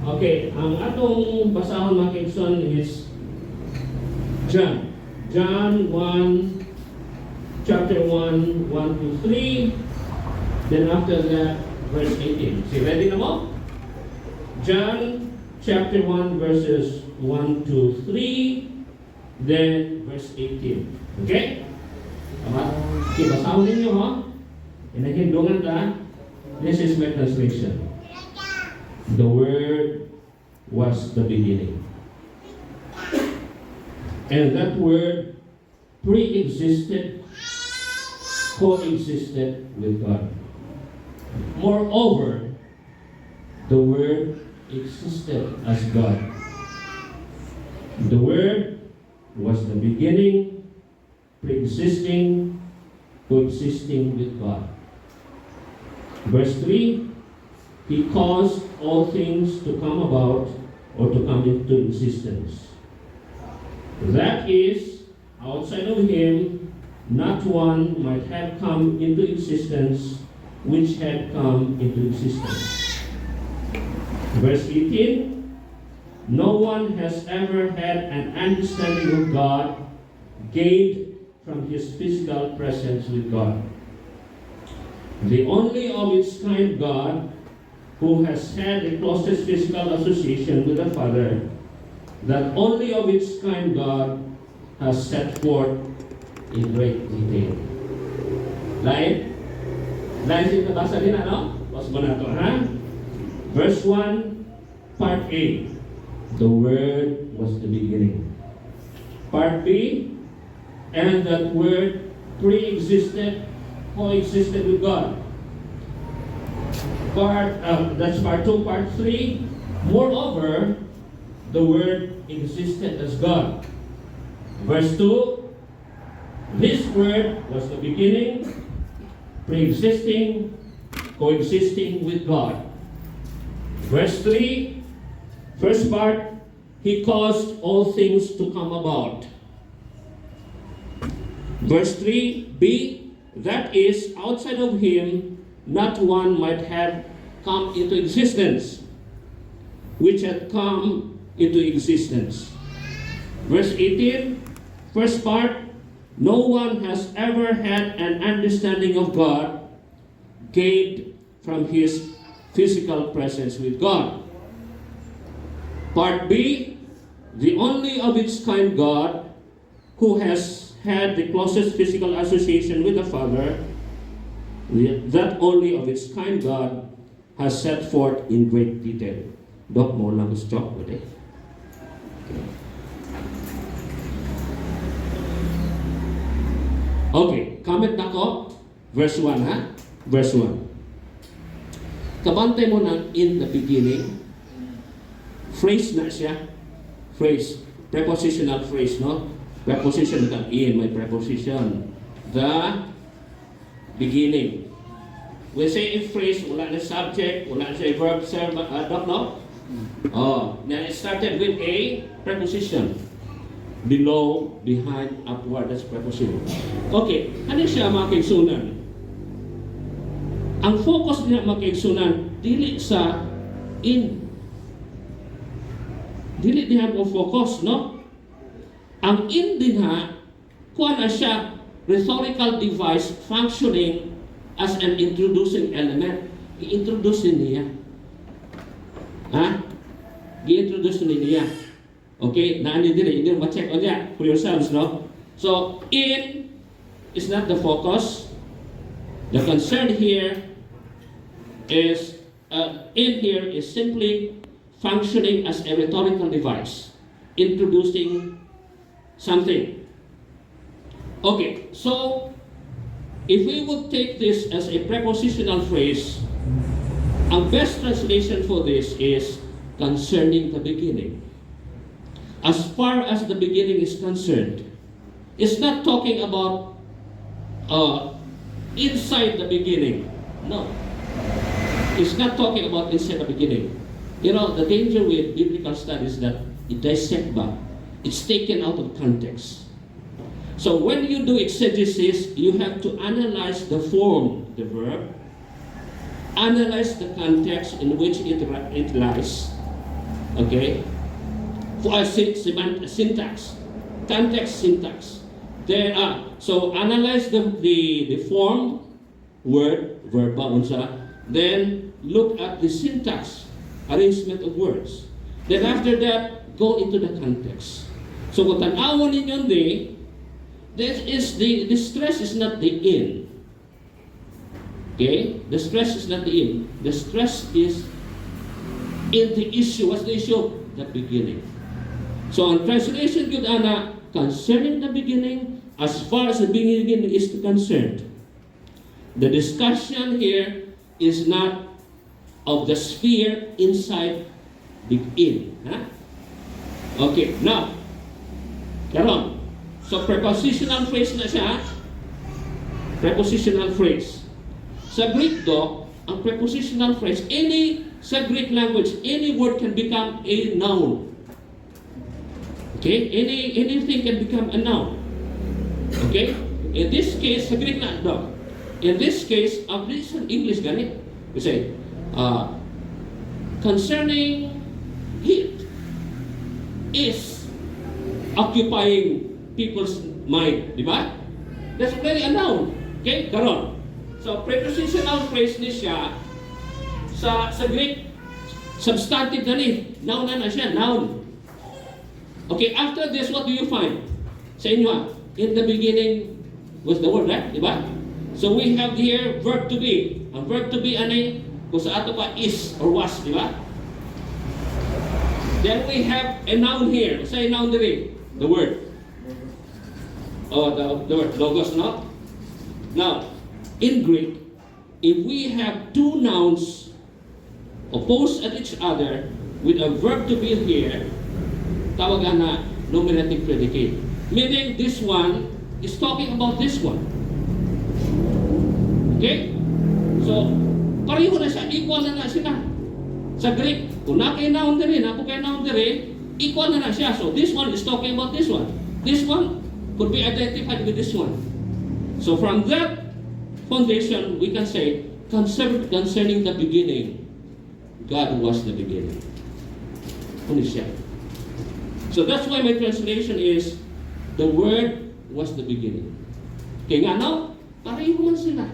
Okay, ang atong basahon mga kaigsoon is John. John 1, chapter 1, 1 to 3. Then after that, verse 18. See, ready na mo? John chapter 1, verses 1 to 3. Then verse 18. Okay? Tama? Okay, basahon ninyo ha? Inahindungan ta. This is my translation. The Word was the beginning. And that Word pre-existed, coexisted with God. Moreover, the Word existed as God. The Word was the beginning, pre-existing, coexisting with God. Verse 3, He caused all things to come about or to come into existence. That is, outside of Him, not one might have come into existence which had come into existence. Verse 18, no one has ever had an understanding of God gained from His physical presence with God. The only of its kind God, who has had the closest physical association with the Father, that only of its kind God has set forth in great detail. Lain? Lain sila basa din, ano? Bas mo na ito, ha? Verse 1, part A. The Word was the beginning. Part B, and that Word pre-existed, coexisted with God. That's part 2. Part 3, moreover, the Word existed as God. Verse 2, this Word was the beginning, pre-existing, coexisting with God. Verse 3, first part, He caused all things to come about. Verse 3b, that is, outside of Him, not one might have come into existence, which had come into existence. Verse 18, first part, no one has ever had an understanding of God gained from His physical presence with God. Part B, the only of its kind God, who has had the closest physical association with the Father, that only of its kind God has set forth in great detail. Dok mo lang stop with it. Okay, comment na ko. Verse 1, ha? Verse 1. Kabantay mo ng in the beginning. Phrase na siya. Phrase. Prepositional phrase, no? Preposition ka in, may preposition. The beginning. We say in phrase, wala na subject, wala na siya verb, serb, dok, no? Oh, now it started with a preposition. Below, behind, upward, that's preposition. Okay, ano siya mga kaigsunan? Ang focus niya mga kaigsunan, dili sa in. Dili diha mo focus, no? Ang in din ha, kuha na siya, rhetorical device functioning as an introducing element. I-introduce niya. Ha? I-introduce niya. Okay? Naani din, hindi mo check on niya for yourselves, no? So, in is not the focus. The concern here is, in here is simply functioning as a rhetorical device, introducing something. Okay, so, if we would take this as a prepositional phrase, ang best translation for this is concerning the beginning. As far as the beginning is concerned, it's not talking about inside the beginning. No. It's not talking about inside the beginning. You know, the danger with biblical studies is that it dissects back. It's taken out of context. So when you do exegesis, you have to analyze the form of the verb, analyze the context in which it lies, Okay? For syntax, context, syntax. Then, so analyze the form, word, verb, unsa. Then look at the syntax, arrangement of words. Then after that, go into the context. So kung tanawan ninyo the stress is not the in. Okay? The stress is not the in. The stress is in the issue. What's the issue? The beginning. So on translation, good ana, concerning the beginning, as far as the beginning is concerned, the discussion here is not of the sphere inside the in. Huh? Okay, now, karon. So prepositional phrase na siya. Prepositional phrase. Sa Greek do, ang prepositional phrase, sa Greek language, any word can become a noun. Okay? Anything can become a noun. Okay? In this case, sa Greek na do, in this case, of this in English ganit, we say, concerning it is occupying people's mind, di ba? That's very a noun. Okay, karon. So prepositional phrase ni siya sa Greek substantive na ni, noun na siya, noun. Okay, after this, what do you find? Sa inyo, in the beginning was the word, right? Di ba? So we have here verb to be. Ang verb to be ani kung sa ato pa is or was, di ba? Then we have a noun here. Say noun diri, the word. Oh, the word logos, no? Now, in Greek, if we have two nouns opposed at each other with a verb to be here, tawagan na nominative predicate. Meaning this one is talking about this one. Okay? So, pareho na siya, equal na sila. Sa Greek, kung na kay noun diri, napo kay noun diri, equal na siya. So, this one is talking about this one. This one could be identified with this one. So, from that foundation, we can say, concerning the beginning, God was the beginning. Ano siya? So, that's why my translation is, the Word was the beginning. Kaya nga, no? Pareho man sila.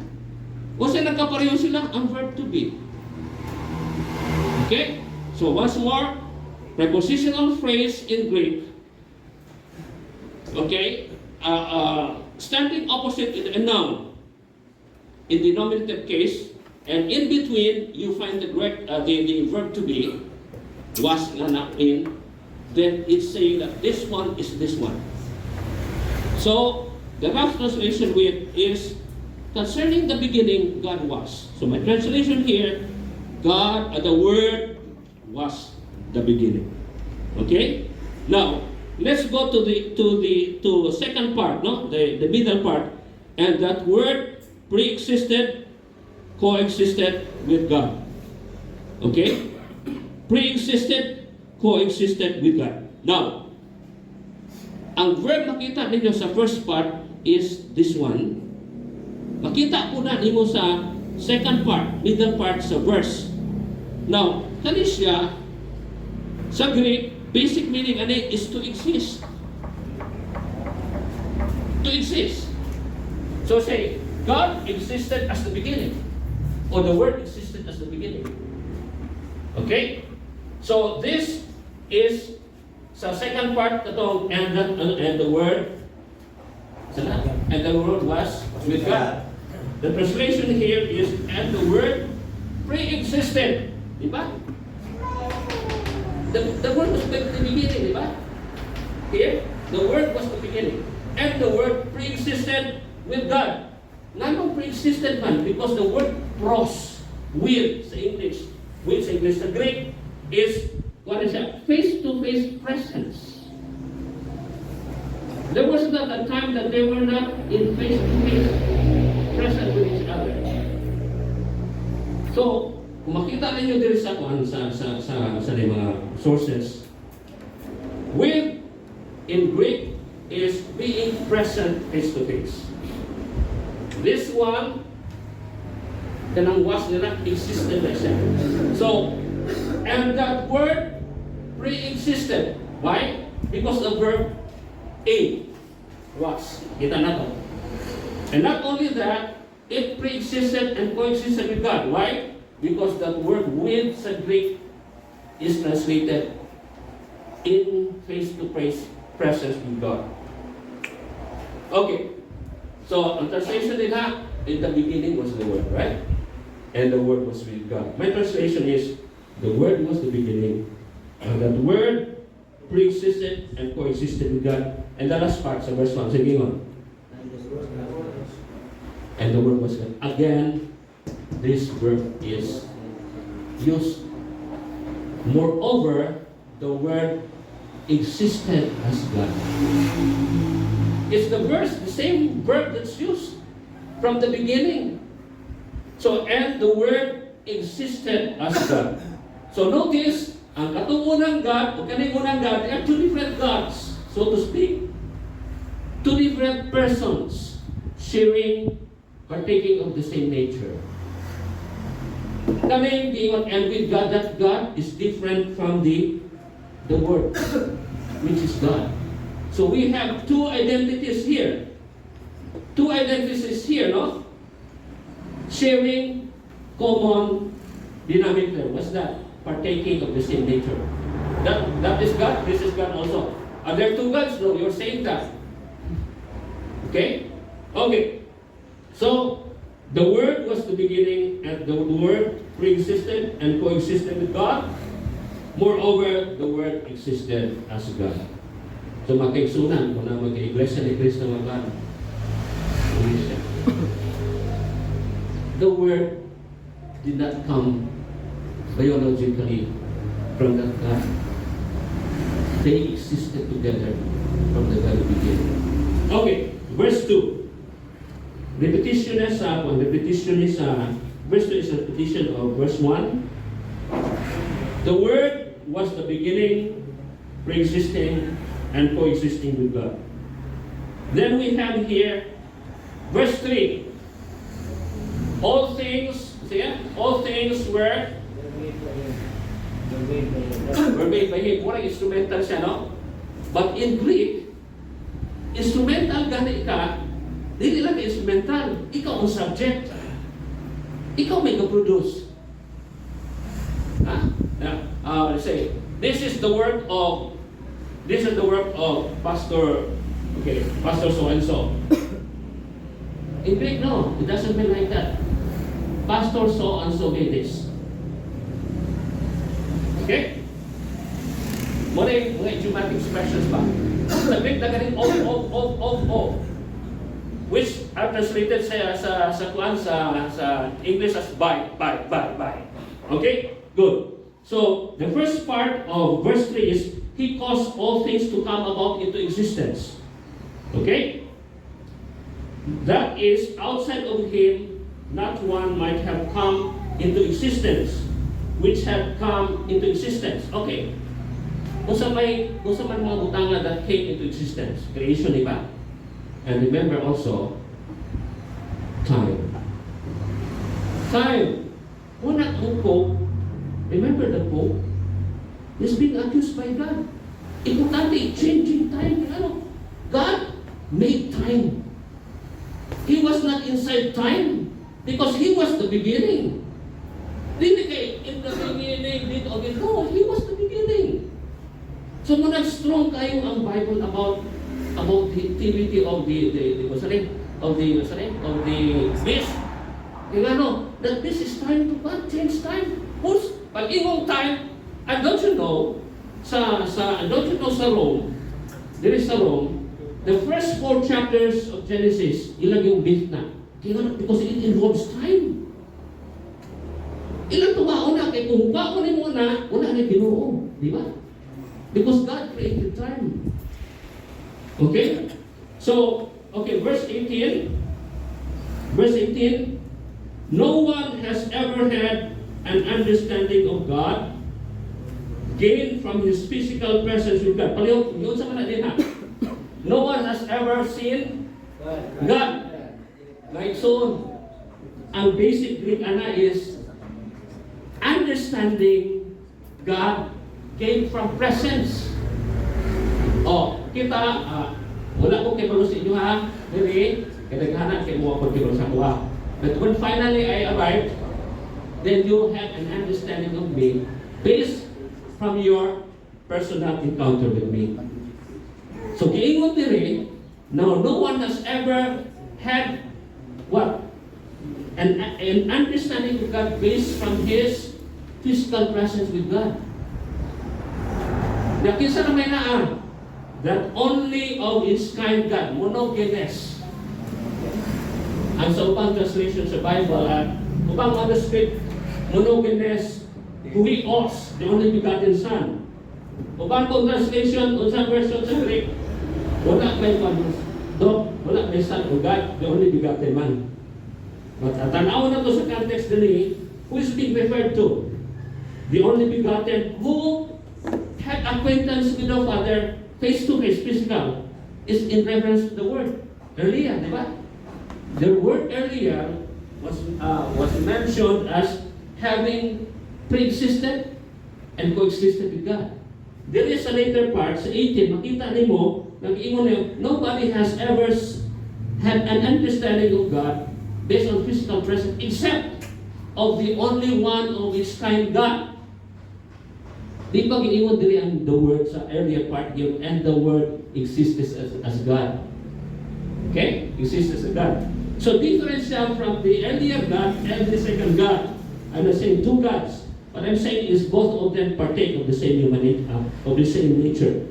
O sa nagkapareho sila, ang verb to be. Okay? So once more, prepositional phrase in Greek, okay, standing opposite a noun in the nominative case, and in between, you find the verb to be, was na in, then it's saying that this one is this one. So, the rough translation with is, concerning the beginning, God was. So my translation here, God, the Word was the beginning. Okay? Now, let's go to the second part, no? The middle part. And that Word pre-existed, coexisted with God. Okay? Pre-existed, coexisted with God. Now, ang verb makita ninyo sa first part is this one. Makita po na nimo sa second part, middle part sa verse. Now, kani siya sa Greek, basic meaning ani is to exist. To exist. So say, God existed as the beginning, or the Word existed as the beginning. Okay? So this is sa second part katong and the Word and the Word was with God. The translation here is, and the Word pre-existed. Diba? The Word was the beginning, diba? Here, the Word was the beginning. And the Word pre-existed with God. Nanong pre-existed man? Because the word pros, with, sa English, with sa English, sa Greek, is, what is that? Face-to-face presence. There was not a time that they were not in face-to-face present with each other. So, kung makita ninyo dito sa mga sources, with in Greek is being present face-to-face. This one, kanang was nila existed na siya. So, and that word pre-existed. Why? Because the verb a was. Kita na to. And not only that, it pre-existed and coexisted with God. Why? Because that word with sa Greek is translated in face-to-face presence with God. Okay. So, ang translation din ha, in the beginning was the Word, right? And the Word was with God. My translation is, the Word was the beginning. And that Word pre-existed and coexisted with God. And the last part sa verse 1, sige on. And the Word was God. Again, this verb is used. Moreover, the Word existed as God. It's the same verb that's used from the beginning. So, and the Word existed as God. So notice, ang katungunang God, o kaningunang God, they are two different gods, so to speak. Two different persons sharing, partaking of the same nature. Kami giingon, and with God, that God is different from the Word, which is God. So we have two identities here. Two identities here, no? Sharing common dynamic there. What's that? Partaking of the same nature. That is God, this is God also. Are there two gods? No, you're saying that. Okay? Okay. So, the Word was the beginning, and the Word pre-existed and coexisted with God. Moreover, the Word existed as God. So, makaigsunan kung na mag-iglesia ni Cristo ng mga the Word did not come biologically from that God. They existed together from the very beginning. Okay, verse 2. Repetition is verse 2 is a repetition of verse 1. The Word was the beginning, pre-existing, and coexisting with God. Then we have here verse 3. All things were made by Him. Murang instrumental siya, no? But in Greek, instrumental gani ka, dili lang instrumental. Ikaw ang subject. Ikaw may ka-produce. Let's say, this is the work of Pastor so and so. In Greek, no, it doesn't mean like that. Pastor so and so made this. Okay? Mga idiomatic expressions ba? Sabi na galing of. Which are translated sa English as by. Okay? Good. So, the first part of verse 3 is, He caused all things to come about into existence. Okay? That is, outside of Him, not one might have come into existence, which have come into existence. Okay. Kung sa man mga butanga that came into existence, creation, di ba? And remember also, time. Time. Una ang Pope, remember the Pope, is being accused by God. Importante, changing time. God made time. He was not inside time because He was the beginning. Dili kay in the beginning did of it. No, He was the beginning. So muna strong kayo ang Bible about the activity of the beast. That this is time to God, change time. Pag-ingong time, and don't you know sa Rome, there is sa Rome, the first 4 chapters of Genesis, ilang yung beast na. Because it involves time. Ilang tumaon na, kaya kung baon mo na, wala na Ginoo. Di ba? Because God created time. Okay? So, verse 18. Verse 18. No one has ever had an understanding of God gained from His physical presence with God. Palihog, yun sa mana din ha. No one has ever seen God. Like so, ang basic Greek is understanding God came from presence. Oh, kita, wala ko kibalo sa inyo ha, dili, kadaghanan kay mo ako kibalo sa kuha. But when finally I arrived, then you have an understanding of me based from your personal encounter with me. So kiingon diri, now no one has ever had what? An understanding of God based from His physical presence with God. Kinsa na may naa? That only of its kind God, monogenes. Ang sa upang translation sa Bible, upang manuscript, monogenes, huios, the only begotten Son. Upang pong translation, unsang version sa Greek, wala may wala may Son o God, the only begotten man. But tanaw na to sa context din who is being referred to? The only begotten who had acquaintance with the Father face-to-face, physical, is in reference to the Word. Earlier, di ba? The word earlier was mentioned as having pre-existed and coexisted with God. There is a later part, sa 18, makita nimo, nag-iingon niyo, nobody has ever had an understanding of God based on physical presence except of the only one of its kind God. Di ba giingon diri ang the word sa earlier part yun, and the word exists as God. Okay? Exists as a God. So differential from the earlier God and the second God. I'm not saying two gods. What I'm saying is both of them partake of the same of the same nature.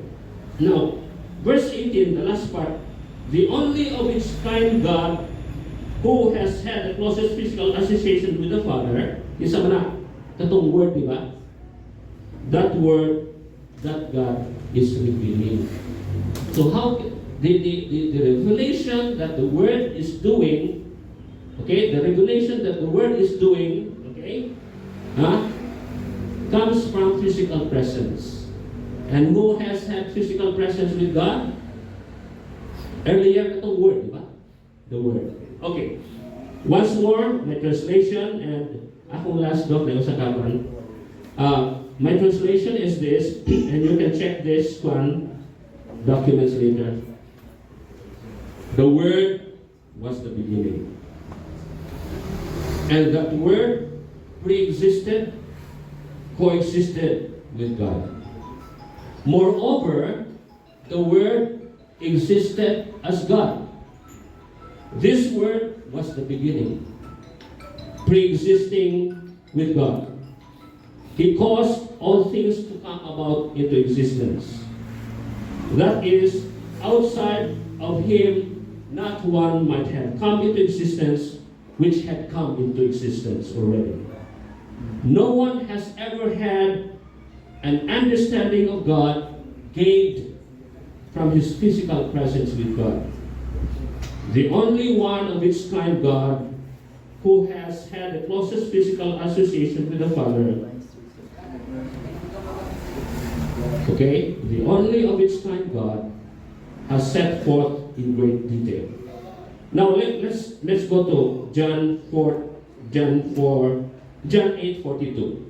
Now, verse 18, the last part, the only of its kind God who has had the closest physical association with the Father, isa man na, katong word, di ba? That word, that God is revealing. So how, the revelation that the Word is doing, okay, the revelation that the Word is doing, okay, comes from physical presence. And who has had physical presence with God? Earlier, itong Word, di ba? The Word. Okay. Once more, my translation, and akong last doc na sa kaban. My translation is this, and you can check this one documents later. The Word was the beginning. And that Word pre-existed, coexisted with God. Moreover, the Word existed as God. This Word was the beginning, pre-existing with God. He caused all things to come about into existence. That is, outside of Him, not one might have come into existence which had come into existence already. No one has ever had an understanding of God gained from His physical presence with God. The only one of its kind God who has had the closest physical association with the Father. Okay? The only of its kind God has set forth in great detail. Now let's go to John 8:42.